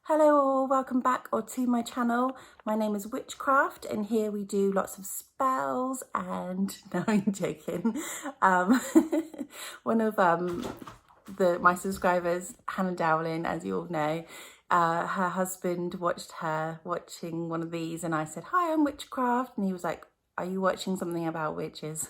Hello all, welcome back or to my channel. My name is Witchcraft and here we do lots of spells and no, I'm joking. Um, one of my subscribers, Hannah Dowling, as you all know, her husband watched her watching one of these and I said, "Hi, I'm Witchcraft," and he was like, "Are you watching something about witches?"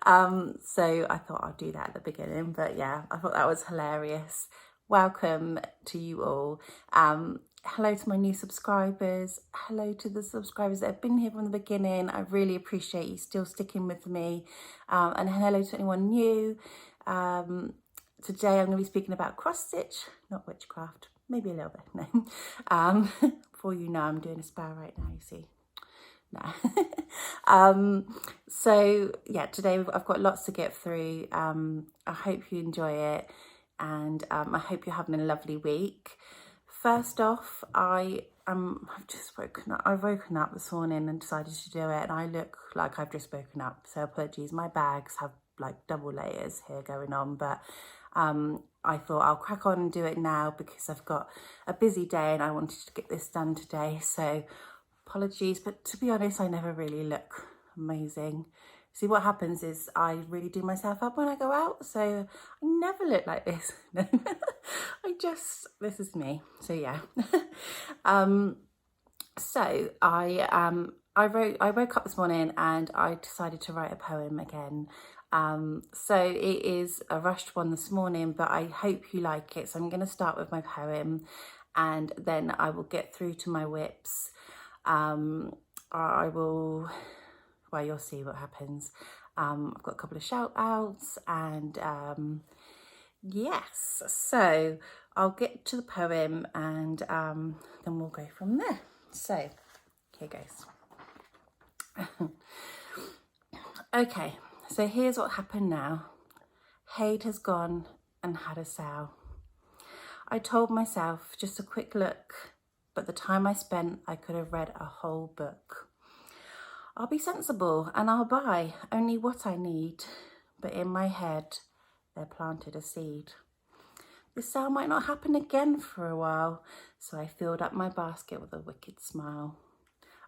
So I thought I'd do that at the beginning, but yeah, I thought that was hilarious. Welcome to you all. Hello to my new subscribers. Hello to the subscribers that have been here from the beginning. I really appreciate you still sticking with me. And hello to anyone new. Today I'm going to be speaking about cross stitch, not witchcraft. Maybe a little bit, no. Before you know, I'm doing a spell right now, you see. No. So yeah, today I've got lots to get through. I hope you enjoy it. And I hope you're having a lovely week. First off, I've just woken up. I've woken up this morning and decided to do it, and I look like I've just woken up. So apologies. My bags have like double layers here going on, but I thought I'll crack on and do it now because I've got a busy day and I wanted to get this done today. So apologies, but to be honest, I never really look amazing. See, what happens is I really do myself up when I go out, so I never look like this. This is me. So yeah. So I woke up this morning and I decided to write a poem again. So it is a rushed one this morning, but I hope you like it. So I'm going to start with my poem and then I will get through to my whips. Well, you'll see what happens. I've got a couple of shout outs and yes, so I'll get to the poem and then we'll go from there. So here goes. Okay, so here's what happened now. Hade has gone and had a sow. I told myself just a quick look, but the time I spent, I could have read a whole book. I'll be sensible and I'll buy only what I need, but in my head, there planted a seed. This sale might not happen again for a while, so I filled up my basket with a wicked smile.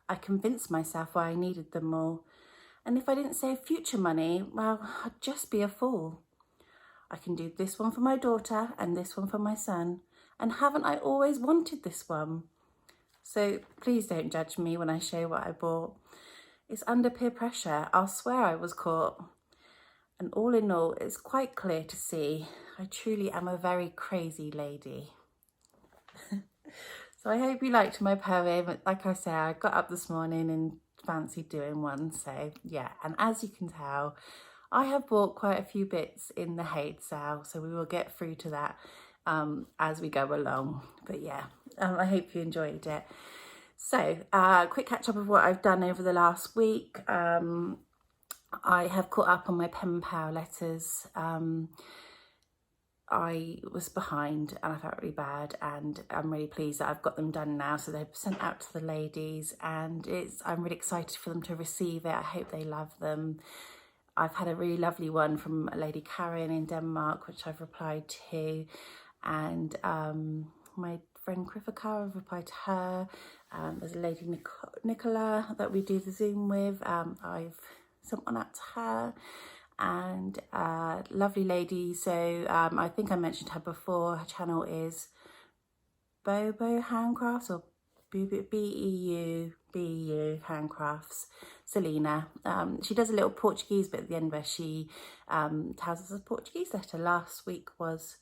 I convinced myself why I needed them all, and if I didn't save future money, well, I'd just be a fool. I can do this one for my daughter and this one for my son, and haven't I always wanted this one? So please don't judge me when I show what I bought. It's under peer pressure. I'll swear I was caught. And all in all, it's quite clear to see I truly am a very crazy lady. So I hope you liked my poem. Like I say, I got up this morning and fancied doing one. So yeah, and as you can tell, I have bought quite a few bits in the Hade sale. So we will get through to that as we go along. But yeah, I hope you enjoyed it. So, quick catch up of what I've done over the last week. I have caught up on my pen pal letters. I was behind and I felt really bad, and I'm really pleased that I've got them done now. So they've sent out to the ladies and I'm really excited for them to receive it. I hope they love them. I've had a really lovely one from a lady Karen in Denmark, which I've replied to, and my friend Krifaka, I've replied to her. There's a lady Nicola that we do the Zoom with. I've sent one out to her, and lovely lady. So I think I mentioned her before. Her channel is Bobo Handcrafts or BEU Handcrafts. Selena. She does a little Portuguese bit at the end where she tells us a Portuguese letter. Last week was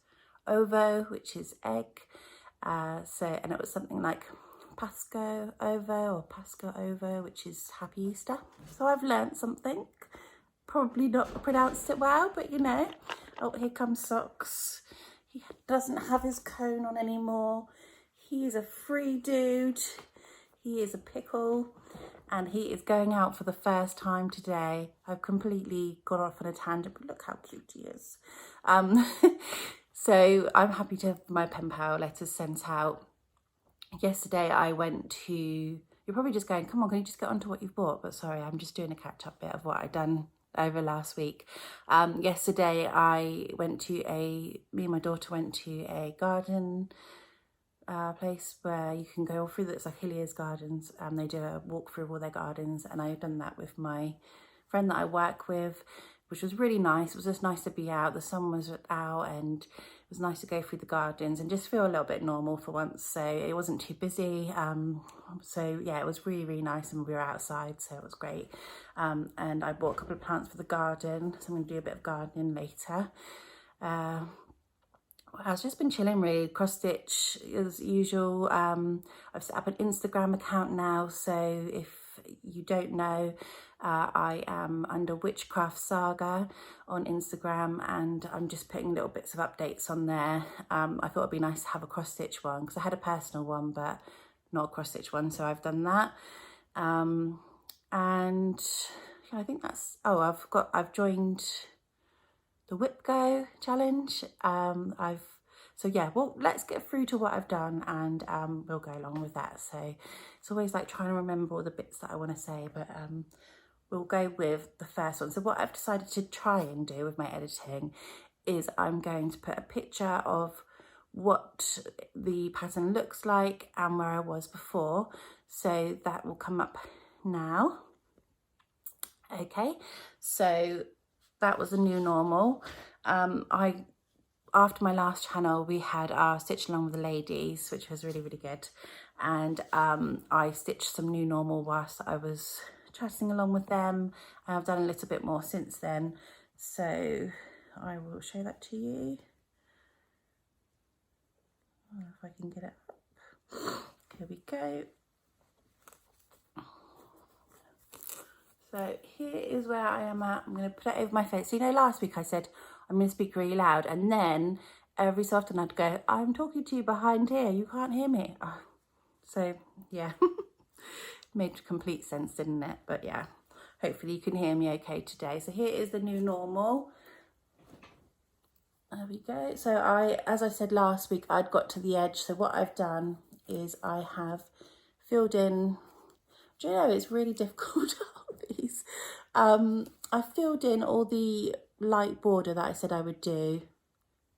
ovo, which is egg. And it was something like Pasco Ovo or Pasco Ovo, which is Happy Easter. So I've learnt something. Probably not pronounced it well, but you know. Oh, here comes Socks. He doesn't have his cone on anymore. He is a free dude. He is a pickle. And he is going out for the first time today. I've completely gone off on a tangent, but look how cute he is. So I'm happy to have my pen pal letters sent out. Yesterday I went to, you're probably just going, come on, can you just get on to what you've bought? But sorry, I'm just doing a catch up bit of what I've done over last week. Yesterday I went to me and my daughter went to a garden place where you can go all through. It's like Hilliers Gardens, and they do a walk through all their gardens, and I've done that with my friend that I work with, which was really nice. It was just nice to be out. The sun was out, and it was nice to go through the gardens and just feel a little bit normal for once. So it wasn't too busy. So yeah, it was really, really nice, and we were outside, so it was great. And I bought a couple of plants for the garden, so I'm going to do a bit of gardening later. I've just been chilling really, cross stitch as usual. I've set up an Instagram account now, so if you don't know, I am under Witchcraft Saga on Instagram, and I'm just putting little bits of updates on there. I thought it'd be nice to have a cross stitch one because I had a personal one but not a cross stitch one, so I've done that. And yeah, I think that's, I've joined the Whip Go challenge. So yeah, well, let's get through to what I've done, and we'll go along with that. So it's always like trying to remember all the bits that I want to say, but we'll go with the first one. So what I've decided to try and do with my editing is I'm going to put a picture of what the pattern looks like and where I was before. So that will come up now. Okay, so that was the new normal. After my last channel, we had our stitch along with the ladies, which was really, really good. And I stitched some new normal whilst I was chatting along with them. I've done a little bit more since then, so I will show that to you. If I can get it up. Here we go. So here is where I am at. I'm going to put it over my face. So, you know, last week I said I'm going to speak really loud, and then every so often I'd go, I'm talking to you behind here, you can't hear me. Oh. So yeah, made complete sense, didn't it? But yeah, hopefully you can hear me okay today. So here is the new normal. There we go. So as I said last week, I'd got to the edge. So what I've done is I have filled in, do you know, it's really difficult to hold these. I filled in all the light border that I said I would do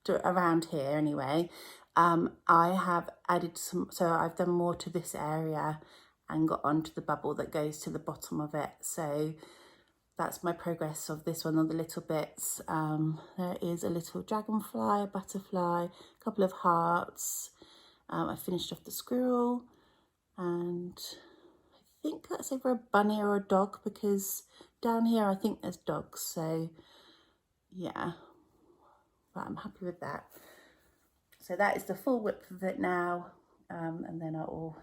around here anyway. I have added some, so I've done more to this area and got onto the bubble that goes to the bottom of it. So that's my progress of this one on the little bits. There is a little dragonfly, a butterfly, a couple of hearts. I finished off the squirrel, and I think that's either a bunny or a dog, because down here I think there's dogs, so yeah, but I'm happy with that. So that is the full width of it now, and then I will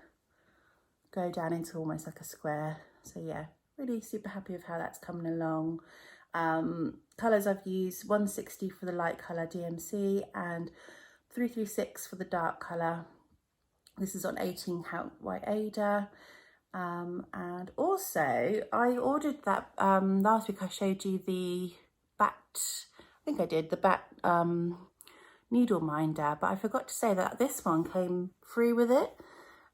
go down into almost like a square. So yeah, really super happy with how that's coming along. Colours I've used 160 for the light colour DMC and 336 for the dark colour. This is on 18 count white Ada. And also I ordered that, last week I showed you the bat, I think I did, the bat needle minder, but I forgot to say that this one came free with it.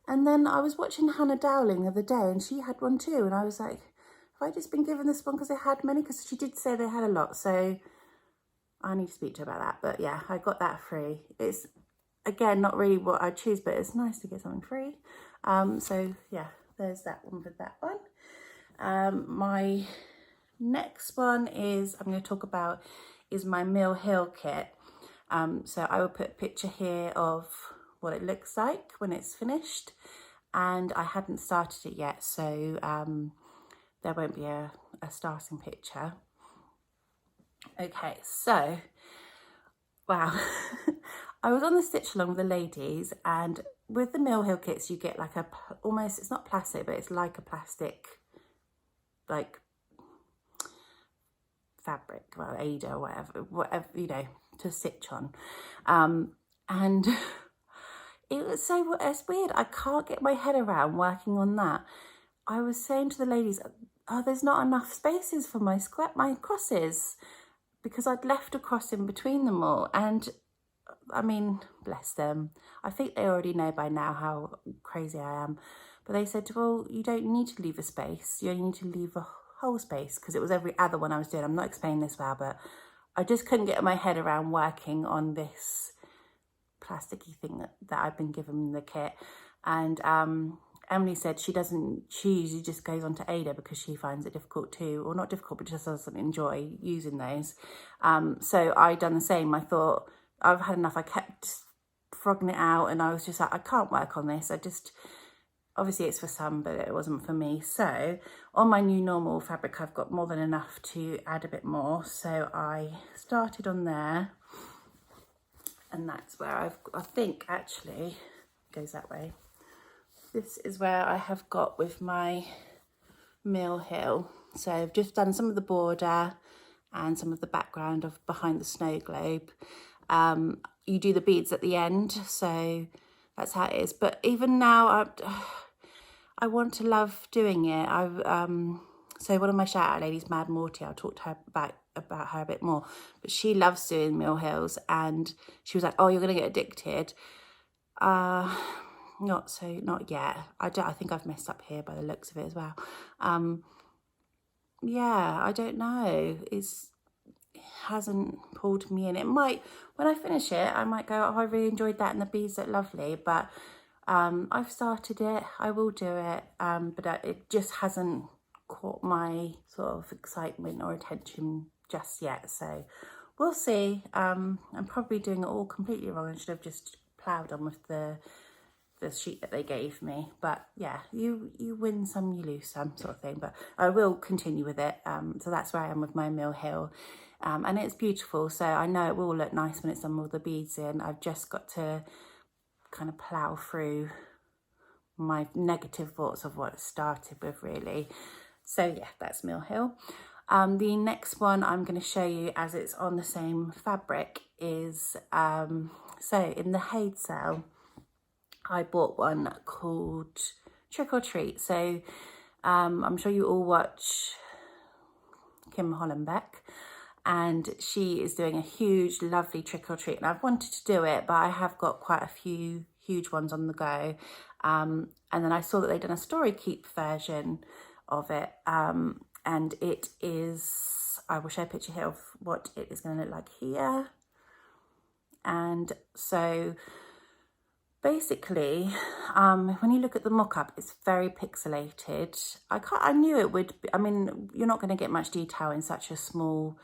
And then I was watching Hannah Dowling the other day, and she had one too, and I was like, have I just been given this one because they had many? Because she did say they had a lot, so I need to speak to her about that. But yeah, I got that free. It's, again, not really what I choose, but it's nice to get something free. So yeah, there's that one with that one. My next one is, I'm going to talk about, is my Mill Hill kit. So I will put a picture here of what it looks like when it's finished, and I hadn't started it yet, so there won't be a starting picture. Okay, so wow. I was on the stitch along with the ladies, and with the Mill Hill kits you get like a, almost, it's not plastic, but it's like a plastic, like fabric, well, Ada or whatever, you know, to stitch on. And it was so, it's weird, I can't get my head around working on that. I was saying to the ladies, oh, there's not enough spaces for my crosses, because I'd left a cross in between them all. And I mean, bless them, I think they already know by now how crazy I am, but they said, well, you don't need to leave a space, you only need to leave a whole space, because it was every other one I was doing. I'm not explaining this well, but I just couldn't get my head around working on this plasticky thing that I've been given in the kit. And Emily said she usually just goes on to Ada because she finds it difficult too, or not difficult, but just doesn't enjoy using those. So I done the same. I thought, I've had enough. I kept frogging it out, and I was just like, I can't work on this. Obviously it's for some, but it wasn't for me. So on my new normal fabric, I've got more than enough to add a bit more. So I started on there, and that's where I think actually goes that way. This is where I have got with my Mill Hill. So I've just done some of the border and some of the background of behind the snow globe. You do the beads at the end, so that's how it is. But even now, I want to love doing it. So one of my shout out ladies, Mad Morty, I'll talk to her about her a bit more, but she loves doing Mill Hills, and she was like, oh, you're gonna get addicted. Not yet. I think I've messed up here by the looks of it as well. Yeah, I don't know. It hasn't pulled me in. It might, when I finish it, I might go, oh, I really enjoyed that and the beads look lovely, but I've started it, I will do it, but it just hasn't caught my sort of excitement or attention just yet, so we'll see. I'm probably doing it all completely wrong. I should have just ploughed on with the sheet that they gave me, but yeah, you win some, you lose some, sort of thing. But I will continue with it. So that's where I am with my Mill Hill, and it's beautiful, so I know it will look nice when it's done with all the beads in. I've just got to kind of plough through my negative thoughts of what it started with, really. So yeah, that's Mill Hill. The next one I'm going to show you, as it's on the same fabric, is so in the Haid sale I bought one called Trick or Treat. So I'm sure you all watch Kim Hollenbeck, and she is doing a huge, lovely Trick or Treat. And I've wanted to do it, but I have got quite a few huge ones on the go. And then I saw that they'd done a Story Keep version of it. And it is, I will show a picture here of what it is going to look like here. And so basically, when you look at the mock-up, it's very pixelated. I knew it would be, I mean, you're not going to get much detail in such a small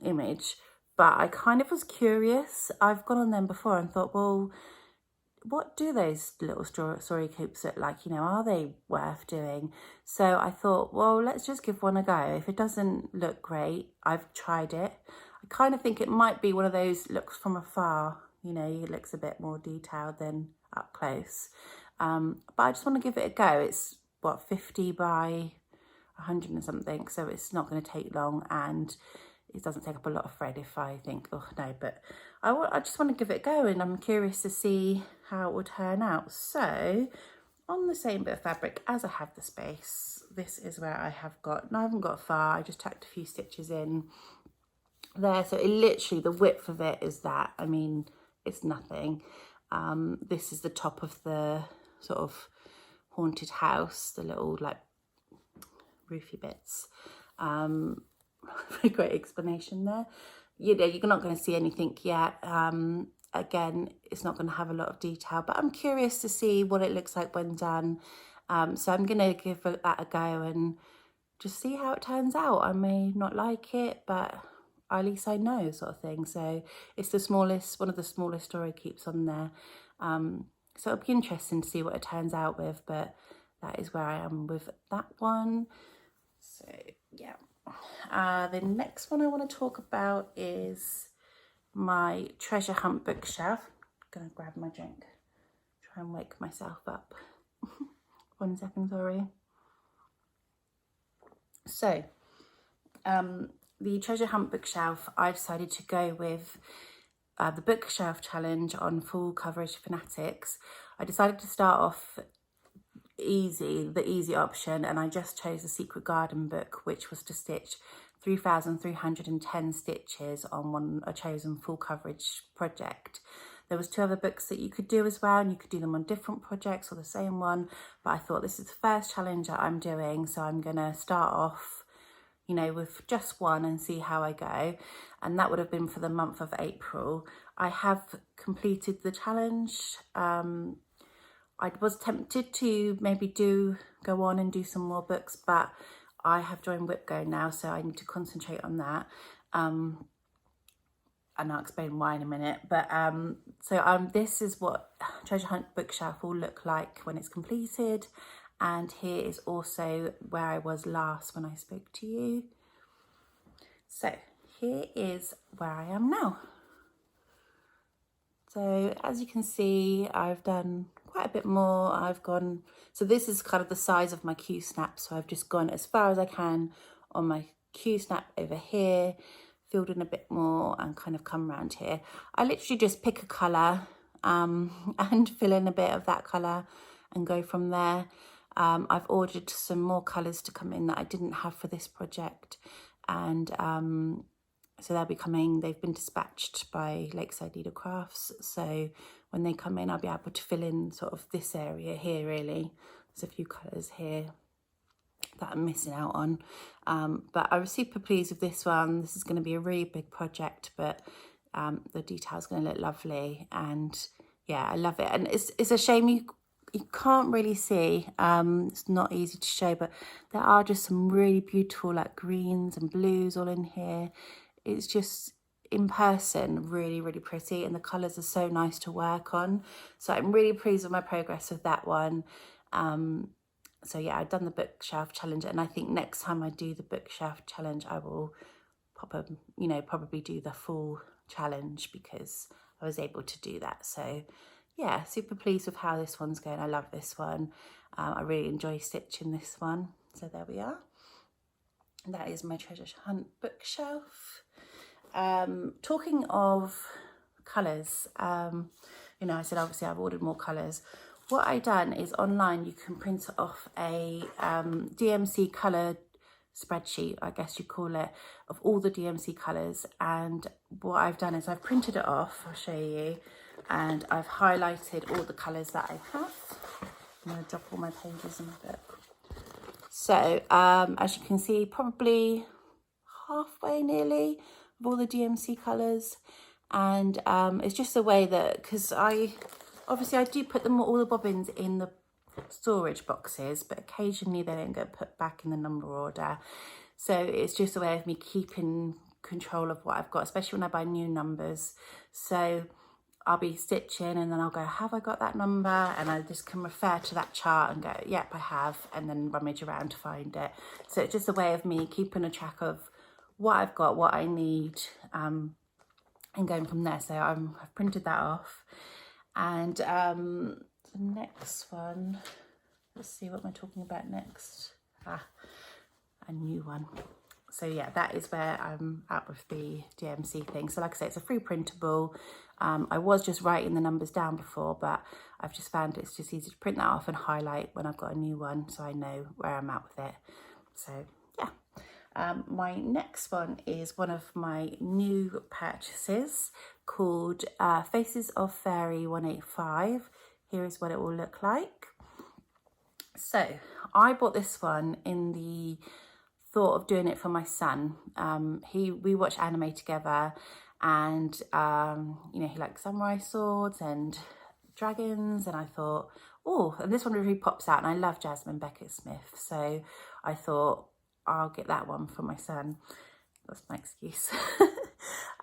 image, but I kind of was curious. I've gone on them before and thought, well, what do those little story coops look like? You know, are they worth doing? So I thought, well, let's just give one a go. If it doesn't look great, I've tried it. I kind of think it might be one of those looks from afar. You know, it looks a bit more detailed than up close. But I just want to give it a go. It's, what, 50 by 100 and something, so it's not going to take long, and it doesn't take up a lot of thread if I think, oh no, but I just want to give it a go, and I'm curious to see how it will turn out. So on the same bit of fabric, as I have the space, this is where I have got, and I haven't got far, I just tucked a few stitches in there. So it literally, the width of it is that, I mean, it's nothing. This is the top of the sort of haunted house, the little like roofy bits. Great explanation there. You know, you're not going to see anything yet. Again, it's not going to have a lot of detail, but I'm curious to see what it looks like when done. So I'm going to give that a go and just see how it turns out. I may not like it, but at least I know, sort of thing. So it's the smallest, one of the smallest Story Keeps on there. So it'll be interesting to see what it turns out with, but that is where I am with that one. So yeah. The next one I want to talk about is my treasure hunt bookshelf. I'm gonna grab my drink, try and wake myself up. 1 second, sorry. So the treasure hunt bookshelf, I decided to go with the bookshelf challenge on Full Coverage Fanatics. I decided to start off the easy option, and I just chose the Secret Garden book, which was to stitch 3,310 stitches on a chosen full coverage project. There was 2 other books that you could do as well, and you could do them on different projects or the same one, but I thought this is the first challenge that I'm doing, so I'm gonna start off, you know, with just one and see how I go. And that would have been for the month of April. I have completed the challenge. I was tempted to maybe go on and do some more books, but I have joined WhipGo now, so I need to concentrate on that. And I'll explain why in a minute. But this is what Treasure Hunt Bookshelf will look like when it's completed. And here is also where I was last when I spoke to you. So here is where I am now. So as you can see, I've done quite a bit more. So this is kind of the size of my Q snap. So I've just gone as far as I can on my Q snap over here, filled in a bit more and kind of come around here. I literally just pick a colour and fill in a bit of that colour and go from there. I've ordered some more colours to come in that I didn't have for this project, and so they'll be coming. They've been dispatched by Lakeside Needle Crafts, so when they come in I'll be able to fill in sort of this area here really. There's a few colours here that I'm missing out on, but I was super pleased with this one. This is going to be a really big project, but the detail's going to look lovely, and yeah, I love it. And it's a shame you can't really see, it's not easy to show, but there are just some really beautiful like greens and blues all in here. It's just in person really, really pretty, and the colours are so nice to work on. So I'm really pleased with my progress with that one. So yeah, I've done the bookshelf challenge, and I think next time I do the bookshelf challenge, I will probably do the full challenge because I was able to do that. So yeah, super pleased with how this one's going. I love this one. I really enjoy stitching this one. So there we are. And that is my Treasure Hunt bookshelf. Talking of colours, I said obviously I've ordered more colours. What I've done is online you can print off a DMC colour spreadsheet, I guess you call it, of all the DMC colours. And what I've done is I've printed it off, I'll show you, and I've highlighted all the colours that I have. I'm going to drop all my pages in the book. So as you can see, probably halfway nearly of all the DMC colours, and it's just a way that, because I do put all the bobbins in the storage boxes, but occasionally they don't get put back in the number order. So it's just a way of me keeping control of what I've got, especially when I buy new numbers. So I'll be stitching and then I'll go, have I got that number? And I just can refer to that chart and go, yep, I have, and then rummage around to find it. So it's just a way of me keeping a track of what I've got, what I need, and going from there. So I've printed that off. And the next one, let's see, what am I talking about next? A new one. So yeah, that is where I'm at with the DMC thing. So like I say, it's a free printable. I was just writing the numbers down before, but I've just found it's just easy to print that off and highlight when I've got a new one, so I know where I'm at with it. So yeah. My next one is one of my new purchases called Faces of Fairy 185. Here is what it will look like. So I bought this one in the thought of doing it for my son. We watch anime together, and he likes samurai swords and dragons, and I thought, oh, and this one really pops out, and I love Jasmine Beckett Smith, so I thought I'll get that one for my son. That's my excuse.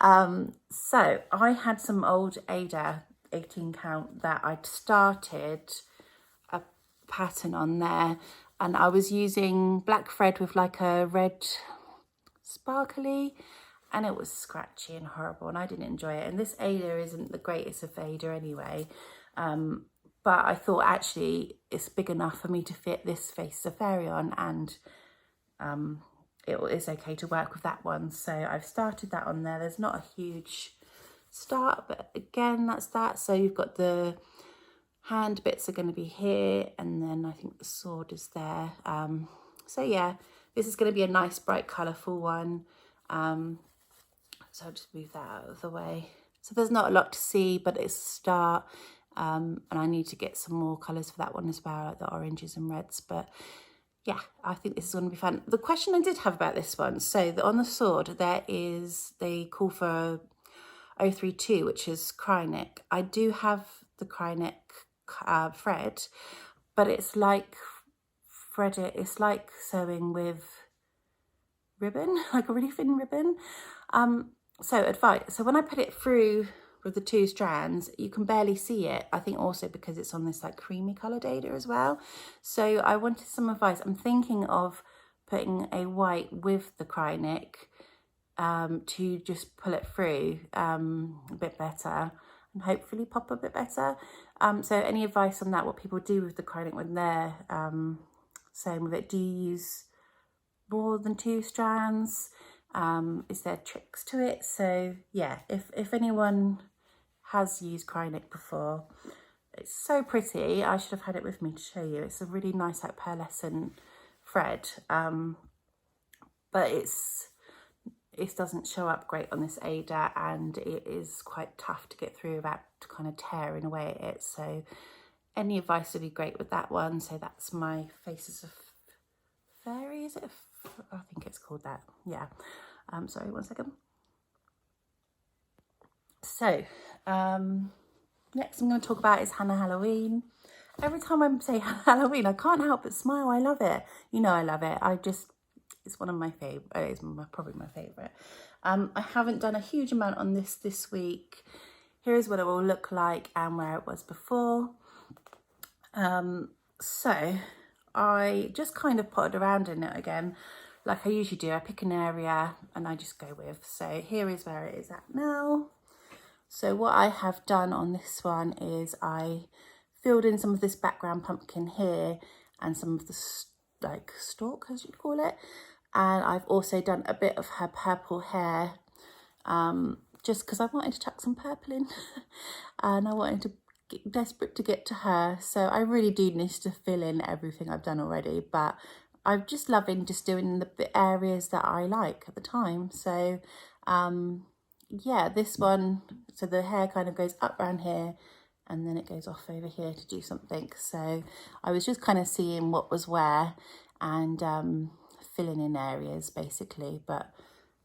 So I had some old Ada 18 count that I'd started a pattern on there, and I was using black thread with like a red sparkly, and it was scratchy and horrible, and I didn't enjoy it. And this Ada isn't the greatest of Ada anyway, but I thought actually it's big enough for me to fit this Face of Fairy on, and it is okay to work with that one. So I've started that on there. There's not a huge start, but again, that's that. So you've got the hand bits are going to be here, and then I think the sword is there. So yeah, this is going to be a nice bright colourful one. So I'll just move that out of the way. So there's not a lot to see, but it's a start, and I need to get some more colours for that one as well, like the oranges and reds. But yeah, I think this is going to be fun. The question I did have about this one, so on the sword there is, they call for 032, which is Krynic. I do have the Krynic thread, but it's like it's like sewing with ribbon, like a really thin ribbon. So advice, so when I put it through with the 2 strands, you can barely see it. I think also because it's on this like creamy colour data as well. So I wanted some advice. I'm thinking of putting a white with the Krynic to just pull it through a bit better and hopefully pop a bit better. So any advice on that, what people do with the Krynic when they're sewing with it? Do you use more than 2 strands? Is there tricks to it? So yeah, if anyone has used Krynic before, it's so pretty. I should have had it with me to show you. It's a really nice like pearlescent thread, but it doesn't show up great on this Ada, and it is quite tough to get through without kind of tearing away at it. So any advice would be great with that one. So that's my Faces of Fairy, is it? I think it's called that, yeah. Sorry, 1 second. So next I'm going to talk about is Hannah Halloween. Every time I say Halloween, I can't help but smile. I love it. You know I love it. It's one of my favourite. It's probably my favourite. I haven't done a huge amount on this week. Here's what it will look like and where it was before. So I just kind of potted around in it again, like I usually do. I pick an area and I just go with. So here is where it is at now. So what I have done on this one is I filled in some of this background pumpkin here and some of the like stalk, as you call it. And I've also done a bit of her purple hair, just because I wanted to chuck some purple in and I wanted to get desperate to get to her. So I really do need to fill in everything I've done already, but I'm just loving just doing the areas that I like at the time. So yeah, this one, so the hair kind of goes up around here and then it goes off over here to do something. So I was just kind of seeing what was where and filling in areas basically. But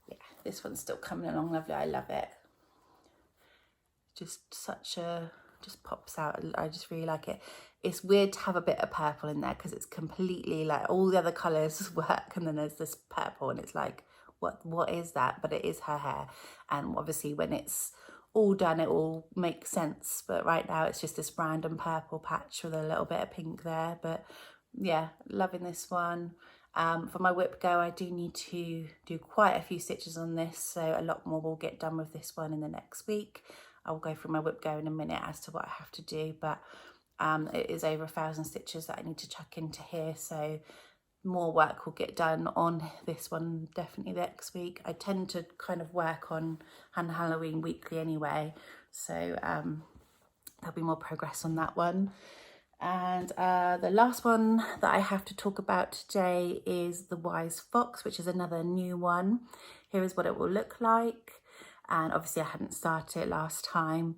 yeah, this one's still coming along lovely. I love it. Just just pops out. I just really like it. It's weird to have a bit of purple in there because it's completely like all the other colours work and then there's this purple and it's like, what is that? But it is her hair, and obviously when it's all done it will make sense, but right now it's just this random purple patch with a little bit of pink there. But yeah, loving this one. For my whip go, I do need to do quite a few stitches on this, so a lot more will get done with this one in the next week. I'll go through my whip go in a minute as to what I have to do, but it is over 1,000 stitches that I need to chuck into here, so more work will get done on this one definitely next week. I tend to kind of work on Hannah Halloween weekly anyway, so there'll be more progress on that one. And the last one that I have to talk about today is the Wise Fox, which is another new one. Here is what it will look like, and obviously I hadn't started it last time.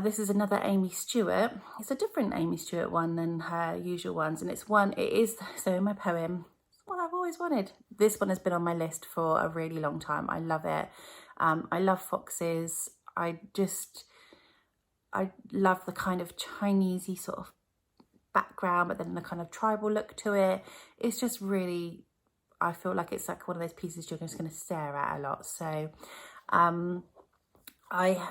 This is another Amy Stewart. It's a different Amy Stewart one than her usual ones, and it is, so in my poem, it's what I've always wanted. This one has been on my list for a really long time. I love it. I love foxes. I love the kind of Chinesey sort of background, but then the kind of tribal look to it. It's just really, I feel like it's like one of those pieces you're just going to stare at a lot. So I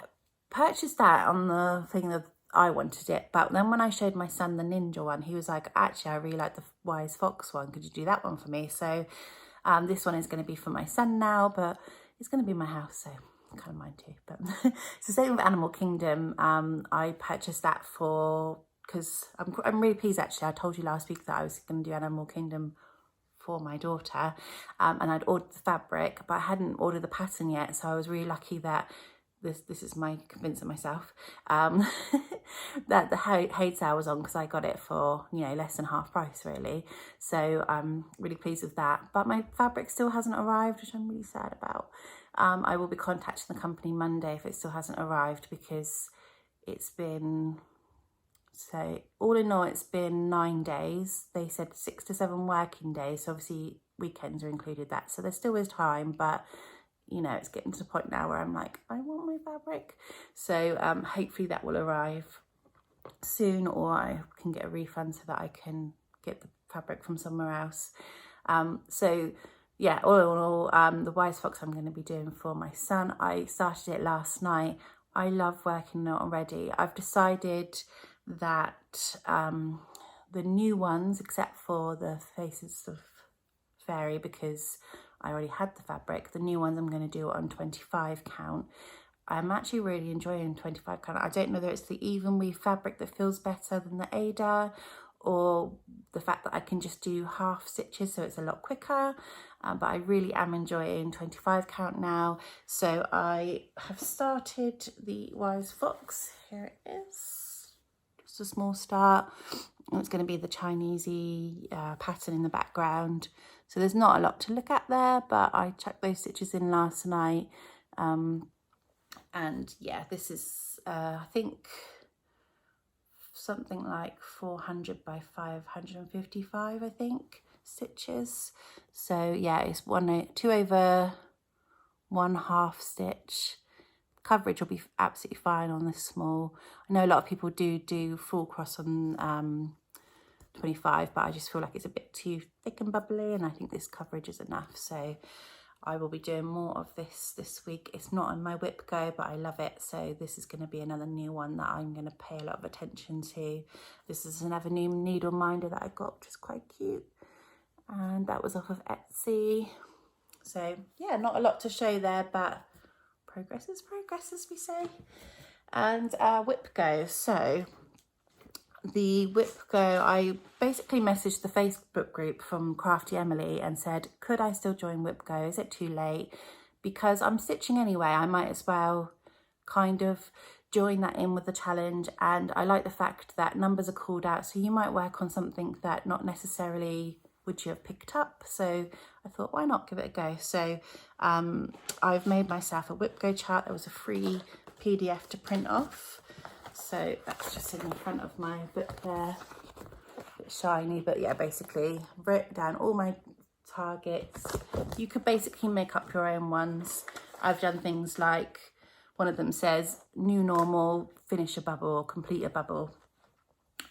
purchased that on the thing that I wanted it, but then when I showed my son the ninja one, he was like, actually I really like the Wise Fox one, could you do that one for me? So this one is going to be for my son now, but it's going to be my house, so I kind of mind too. But it's the same with Animal Kingdom. I purchased that because I'm really pleased actually. I told you last week that I was going to do Animal Kingdom for my daughter, and I'd ordered the fabric, but I hadn't ordered the pattern yet, so I was really lucky that this is my convincing myself that the Haid sale was on, because I got it for, you know, less than half price really. So I'm really pleased with that, but my fabric still hasn't arrived, which I'm really sad about. I will be contacting the company Monday if it still hasn't arrived, because it's been So all in all, it's been 9 days. They said 6 to 7 working days. So obviously weekends are included that. So there still is time, but you know, it's getting to the point now where I'm like, I want my fabric. So hopefully that will arrive soon, or I can get a refund so that I can get the fabric from somewhere else. So yeah, all in all, the Wise Fox I'm going to be doing for my son. I started it last night. I love working on it already. I've decided that the new ones, except for the Faces of Fairy, because I already had the fabric, the new ones I'm going to do on 25 count. I'm actually really enjoying 25 count. I don't know whether it's the even weave fabric that feels better than the Ada, or the fact that I can just do half stitches, so it's a lot quicker, but I really am enjoying 25 count now. So I have started the Wise Fox. Here it is, just a small start. It's going to be the Chinesey pattern in the background, so there's not a lot to look at there, but I chucked those stitches in last night. And yeah, this is I think something like 400 by 555, I think, stitches. So yeah, it's 2 over 1/2 stitch. Coverage will be absolutely fine on this small. I know a lot of people do full cross on 25, but I just feel like it's a bit too thick and bubbly, and I think this coverage is enough. So I will be doing more of this week. It's not on my whip go, but I love it. So this is going to be another new one that I'm going to pay a lot of attention to. This is another new needle minder that I got, which is quite cute. And that was off of Etsy. So yeah, not a lot to show there, but progress is progress, as we say. And whip go. So the whip go, I basically messaged the Facebook group from Crafty Emily and said, could I still join whip go? Is it too late? Because I'm stitching anyway, I might as well kind of join that in with the challenge. And I like the fact that numbers are called out, so you might work on something that not necessarily would you have picked up. So I thought, why not give it a go? So I've made myself a whip go chart. There was a free PDF to print off. So that's just in the front of my book there, a bit shiny, but yeah, basically wrote down all my targets. You could basically make up your own ones. I've done things like, one of them says new normal, finish a bubble, complete a bubble,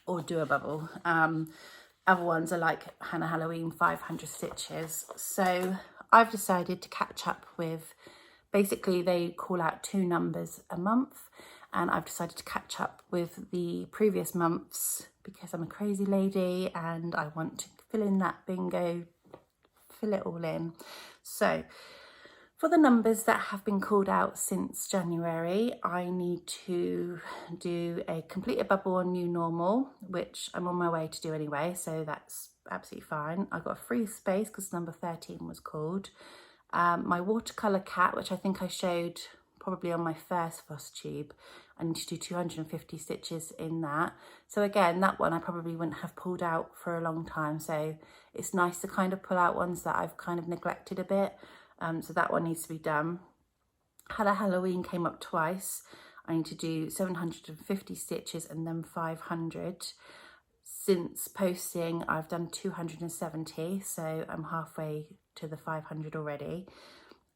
or do a bubble. Other ones are like Hannah Halloween 500 stitches. So I've decided to catch up with, basically they call out 2 numbers a month, and I've decided to catch up with the previous months because I'm a crazy lady and I want to fill in that bingo, fill it all in. So for the numbers that have been called out since January, I need to do a complete a bubble on new normal, which I'm on my way to do anyway, so that's absolutely fine. I got a free space because number 13 was called. My watercolour cat, which I think I showed probably on my first Floss tube, I need to do 250 stitches in that. So again, that one I probably wouldn't have pulled out for a long time, so it's nice to kind of pull out ones that I've kind of neglected a bit. So that one needs to be done. Hannah Halloween came up twice. I need to do 750 stitches and then 500. Since posting, I've done 270, so I'm halfway to the 500 already.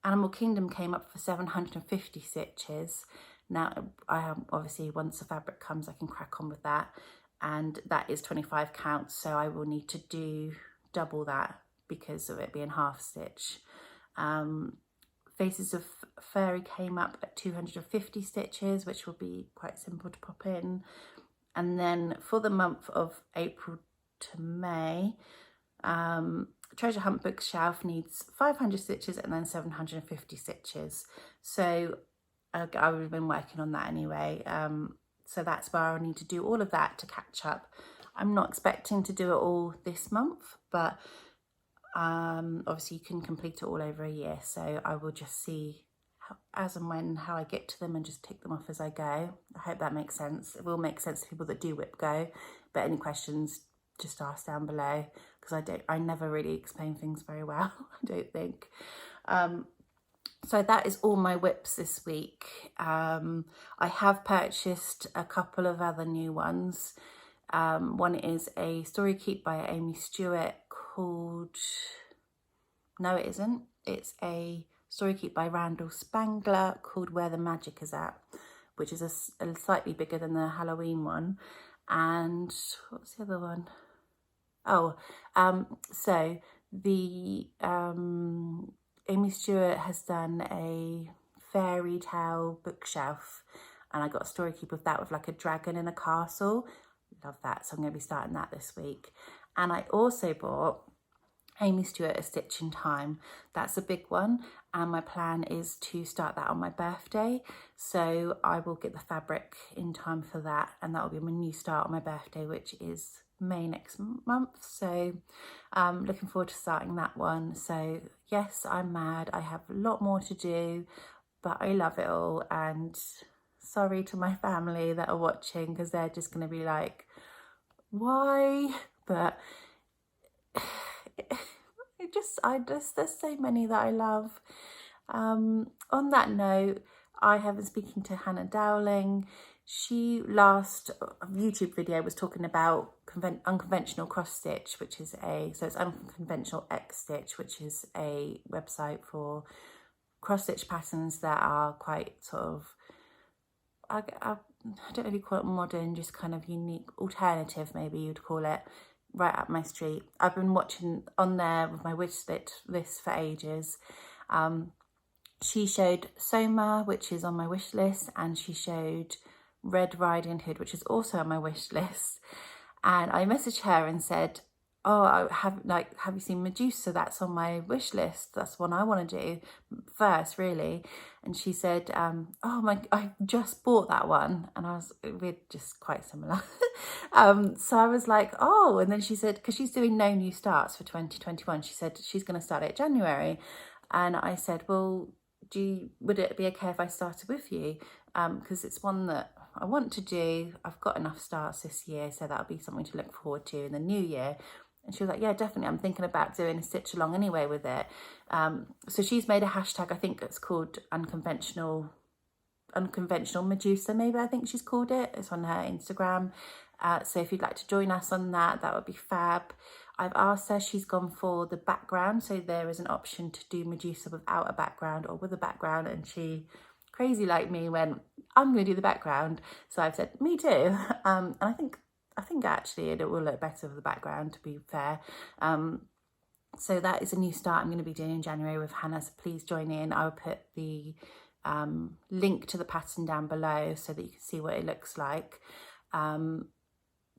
Animal Kingdom came up for 750 stitches. Now, I have, obviously, once the fabric comes, I can crack on with that. And that is 25 counts, so I will need to do double that because of it being half stitch. Faces of Fairy came up at 250 stitches, which will be quite simple to pop in. And then for the month of April to May, Treasure Hunt Bookshelf needs 500 stitches and then 750 stitches. So I would have been working on that anyway. So that's where I need to do all of that to catch up. I'm not expecting to do it all this month, but obviously you can complete it all over a year. So I will just see as and when how I get to them and just tick them off as I go. I hope that makes sense. It will make sense to people that do whip go, but any questions, just ask down below, because I never really explain things very well, I don't think. So that is all my whips this week. I have purchased a couple of other new ones. One is a story keep by Amy Stewart called, no it isn't, it's a story keep by Randall Spangler called Where the Magic Is At, which is a slightly bigger than the Halloween one. And what's the other one? Oh, so the Amy Stewart has done a fairy tale bookshelf, and I got a story keep of that with like a dragon in a castle. Love that, so I'm going to be starting that this week. And I also bought Amy Stewart A Stitch in Time. That's a big one, and my plan is to start that on my birthday, so I will get the fabric in time for that, and that will be my new start on my birthday, which is May next month. So looking forward to starting that one. So yes, I'm mad, I have a lot more to do, but I love it all. And sorry to my family that are watching, because they're just going to be like, why? But there's so many that I love. On that note, I have been speaking to Hannah Dowling. She last YouTube video was talking about unconventional cross stitch, which is it's unconventional X stitch, which is a website for cross stitch patterns that are quite sort of, I don't really call it modern, just kind of unique, alternative maybe you'd call it, right up my street. I've been watching on there with my wish list for ages. She showed Soma, which is on my wish list, and she showed Red Riding Hood, which is also on my wish list. And I messaged her and said, oh, have you seen Medusa? That's on my wish list. That's one I want to do first, really. And she said, oh I just bought that one. And we're just quite similar. So I was like, oh, and then she said, because she's doing no new starts for 2021, she said she's going to start it January. And I said, well, would it be okay if I started with you? Because it's one that I want to do. I've got enough starts this year, so that'll be something to look forward to in the new year. And she was like, yeah, definitely. I'm thinking about doing a stitch along anyway with it. So she's made a hashtag, I think it's called unconventional Medusa, maybe I think she's called it. It's on her Instagram. So if you'd like to join us on that, that would be fab. I've asked her, she's gone for the background. So there is an option to do Medusa without a background or with a background. And she, crazy like me, went, I'm going to do the background. So I've said, me too. And I think actually it will look better with the background, to be fair. So that is a new start I'm going to be doing in January with Hannah. So please join in. I'll put the link to the pattern down below so that you can see what it looks like.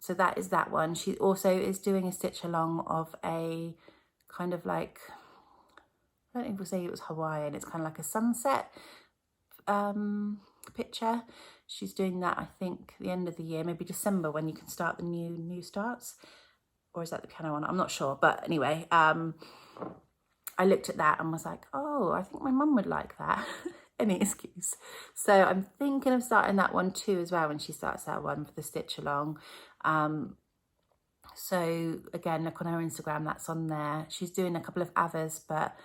So that is that one. She also is doing a stitch along of a kind of like, I don't know if we'll say it was Hawaiian, it's kind of like a sunset picture. She's doing that, I think, the end of the year, maybe December, when you can start the new starts. Or is that the piano one? I'm not sure. But anyway, I looked at that and was like, oh, I think my mum would like that. Any excuse. So I'm thinking of starting that one too as well when she starts that one for the stitch along. So again, look on her Instagram, that's on there. She's doing a couple of others, but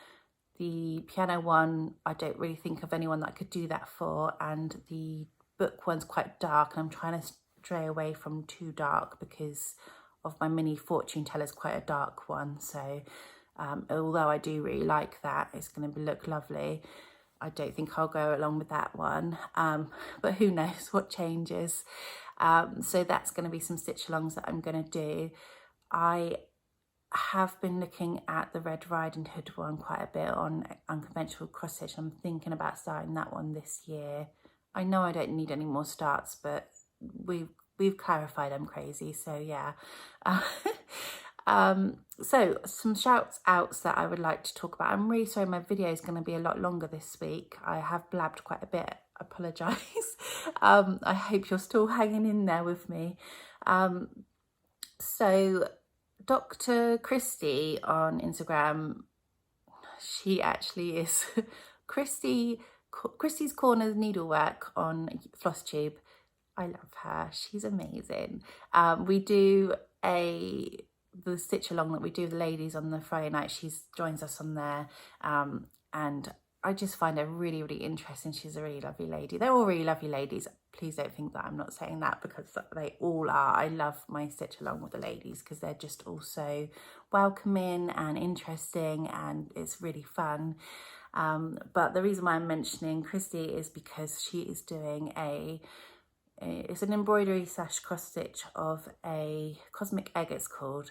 the piano one, I don't really think of anyone that I could do that for. And the book one's quite dark, and I'm trying to stray away from too dark because of my mini fortune teller's quite a dark one. So although I do really like that, it's going to look lovely, I don't think I'll go along with that one. But who knows what changes. So that's going to be some stitch alongs that I'm going to do. I have been looking at the Red Riding Hood one quite a bit on unconventional cross stitch. I'm thinking about starting that one this year. I know I don't need any more starts, but we've clarified I'm crazy, so yeah. So some shouts outs that I would like to talk about. I'm really sorry my video is going to be a lot longer this week. I have blabbed quite a bit, I apologise. I hope you're still hanging in there with me. So Dr. Christy on Instagram, she actually is Christy's Corner Needlework on FlossTube. I love her, she's amazing. We do the stitch along that we do with the ladies on the Friday night. She joins us on there, and I just find her really, really interesting. She's a really lovely lady. They're all really lovely ladies. Please don't think that I'm not saying that, because they all are. I love my stitch along with the ladies because they're just also welcoming and interesting, and it's really fun. But the reason why I'm mentioning Christy is because she is doing it's an embroidery / cross stitch of a cosmic egg, it's called.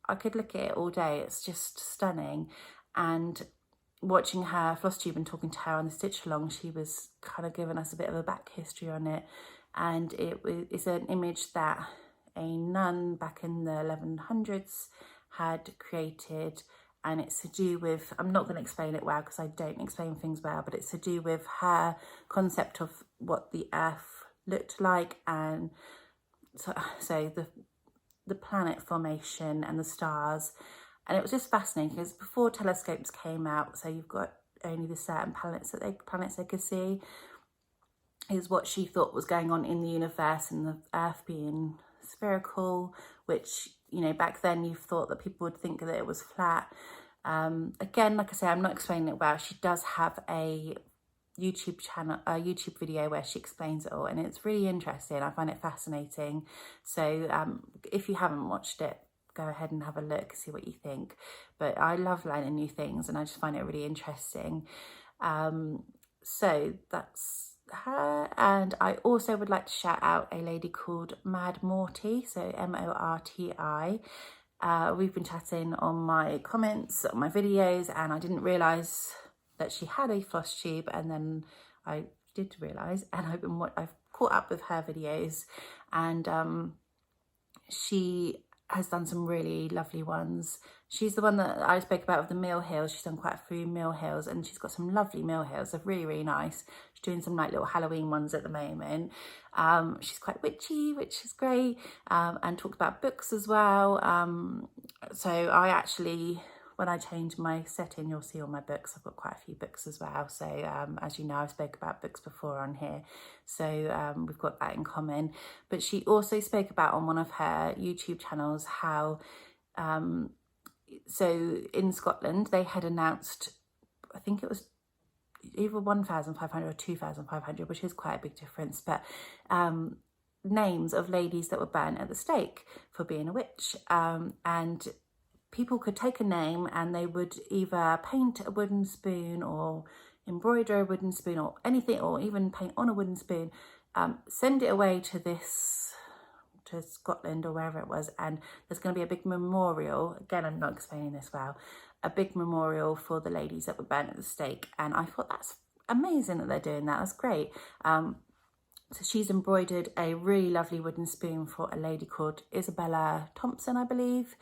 I could look at it all day. It's just stunning. And watching her floss tube and talking to her on the stitch along, she was kind of giving us a bit of a back history on it. And it's an image that a nun back in the 1100s had created, and it's to do with, I'm not going to explain it well because I don't explain things well, but it's to do with her concept of what the earth looked like, and so the planet formation and the stars. And it was just fascinating because before telescopes came out, so you've got only the certain planets they could see, is what she thought was going on in the universe, and the earth being spherical, which, you know, back then you thought that people would think that it was flat. Again, like I say, I'm not explaining it well. She does have a YouTube channel, a YouTube video where she explains it all, and it's really interesting. I find it fascinating. So if you haven't watched it, go ahead and have a look, see what you think. But I love learning new things, and I just find it really interesting. So that's her. And I also would like to shout out a lady called Mad Morty, so Morti. We've been chatting on my comments on my videos, and I didn't realise that she had a floss tube, and then I did realise, and I've caught up with her videos, and she has done some really lovely ones. She's the one that I spoke about with the mill hills. She's done quite a few mill hills, and she's got some lovely mill hills. They're really, really nice. She's doing some like little Halloween ones at the moment. She's quite witchy, which is great, and talked about books as well. So I actually, when I change my setting, you'll see all my books. I've got quite a few books as well. So as you know, I've spoke about books before on here. So we've got that in common. But she also spoke about on one of her YouTube channels how, so in Scotland, they had announced, I think it was either 1,500 or 2,500, which is quite a big difference, but names of ladies that were burnt at the stake for being a witch. And people could take a name and they would either paint a wooden spoon or embroider a wooden spoon or anything, or even paint on a wooden spoon, send it away to Scotland or wherever it was, and there's going to be a big memorial. Again, I'm not explaining this well. A big memorial for the ladies that were burnt at the stake. And I thought that's amazing that they're doing that. That's great. So she's embroidered a really lovely wooden spoon for a lady called Isabella Thompson, I believe.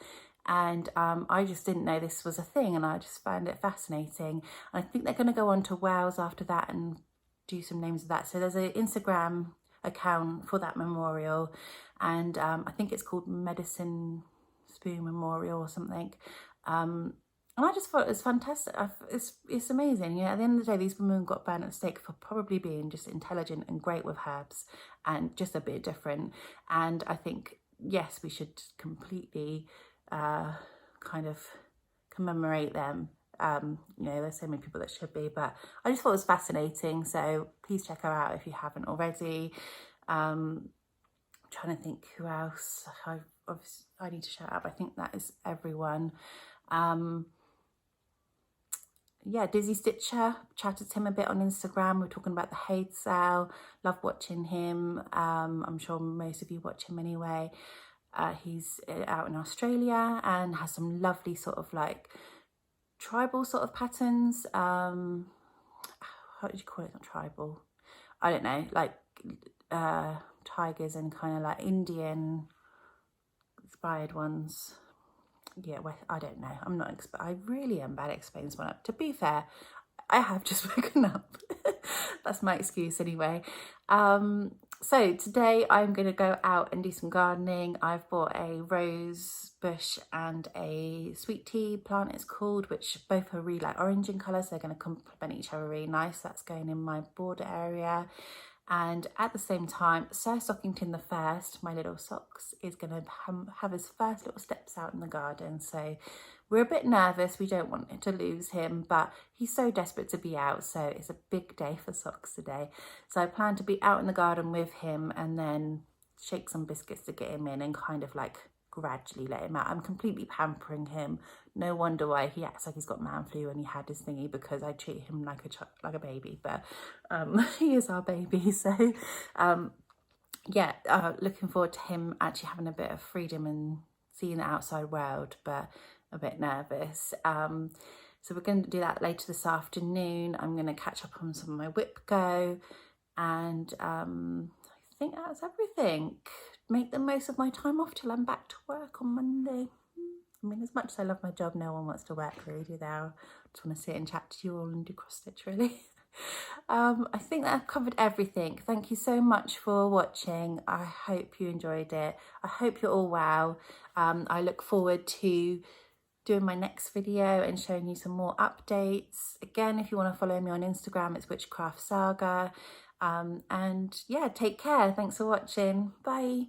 And I just didn't know this was a thing, and I just found it fascinating. I think they're going to go on to Wales after that and do some names of that. So there's an Instagram account for that memorial, and I think it's called Medicine Spoon Memorial or something. And I just thought it was fantastic. It's amazing. You know, at the end of the day, these women got burnt at the stake for probably being just intelligent and great with herbs and just a bit different. And I think, yes, we should completely kind of commemorate them. You know, there's so many people that should be, but I just thought it was fascinating. So please check her out if you haven't already. Trying to think who else I need to shout out. I think that is everyone. Yeah, Dizzy Stitcher, chatted to him a bit on Instagram. We're talking about the Haid sale. Love watching him. I'm sure most of you watch him anyway. He's out in Australia and has some lovely sort of like tribal sort of patterns. How did you call it? Not tribal. I don't know, like tigers and kind of like Indian inspired ones. Yeah, well, I don't know. I'm not. I really am bad at explaining this one up. To be fair, I have just woken up. That's my excuse anyway. So today I'm going to go out and do some gardening. I've bought a rose bush and a sweet tea plant, it's called, which both are really like orange in colour, so they're going to complement each other really nice. That's going in my border area. And at the same time, Sir Sockington the First, my little socks, is going to have his first little steps out in the garden. So we're a bit nervous. We don't want to lose him, but he's so desperate to be out. So it's a big day for Socks today. So I plan to be out in the garden with him and then shake some biscuits to get him in and kind of like gradually let him out. I'm completely pampering him. No wonder why he acts like he's got man flu and he had his thingy, because I treat him like a baby. But he is our baby. So yeah, looking forward to him actually having a bit of freedom and seeing the outside world, but a bit nervous. So we're going to do that later this afternoon. I'm going to catch up on some of my whip go, and I think that's everything. Make the most of my time off till I'm back to work on Monday. I mean, as much as I love my job, no one wants to work really, do they? I just want to sit and chat to you all and do cross stitch, really. I think that I've covered everything. Thank you so much for watching. I hope you enjoyed it. I hope you're all well. I look forward to doing my next video and showing you some more updates. Again, if you want to follow me on Instagram, it's Witchcraft Saga. And yeah, take care. Thanks for watching. Bye.